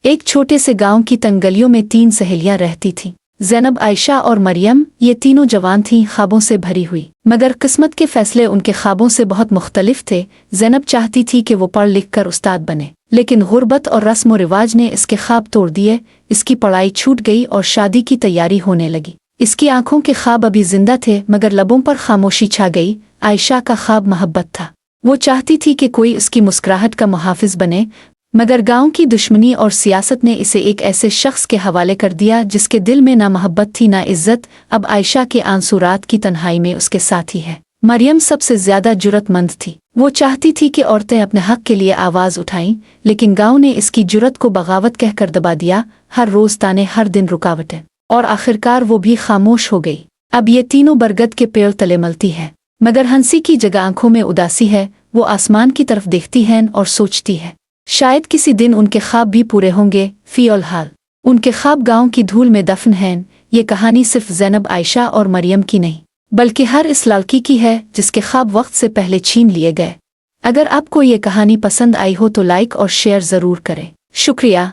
एक छोटे से गांव की तंग गलियों में 3 सहेलियां रहती थीं। ज़ैनब, आयशा और मरियम। ये तीनों जवान थीं, ख्वाबों से भरी हुई, मगर किस्मत के फैसले उनके ख्वाबों से बहुत मुख्तलिफ थे। ज़ैनब चाहती थी कि वो पढ़ लिख कर उस्ताद बने, लेकिन गुर्बत और रस्म व रिवाज ने इसके ख्वाब तोड़ दिए। इसकी पढ़ाई छूट गई और शादी की तैयारी होने लगी। इसकी आंखों के ख्वाब अभी जिंदा थे, मगर लबों पर खामोशी छा गई। आयशा का ख्वाब मोहब्बत था। वो चाहती थी कि कोई उसकी मुस्कुराहट का मुहाफिज बने, मगर गांव की दुश्मनी और सियासत ने इसे एक ऐसे शख्स के हवाले कर दिया जिसके दिल में ना मोहब्बत थी ना इज्जत। अब आयशा के आंसू रात की तन्हाई में उसके साथ ही है। मरियम सबसे ज्यादा जुर्रतमंद थी। वो चाहती थी कि औरतें अपने हक के लिए आवाज उठाएं, लेकिन गांव ने इसकी जुर्रत को बगावत कहकर दबा दिया। हर रोज ताने, हर दिन रुकावटें, और आखिरकार वो भी खामोश हो गई। अब ये तीनों बरगद के पेड़ तले मलती है, मगर हंसी की जगह आंखों में उदासी है। वो आसमान की तरफ देखती हैं और सोचती है, शायद किसी दिन उनके ख्वाब भी पूरे होंगे। फ़िलहाल हाल उनके ख्वाब गांव की धूल में दफन हैं। ये कहानी सिर्फ ज़ैनब, आयशा और मरियम की नहीं, बल्कि हर इस लड़की की है जिसके ख्वाब वक्त से पहले छीन लिए गए। अगर आपको ये कहानी पसंद आई हो तो लाइक और शेयर ज़रूर करें। शुक्रिया।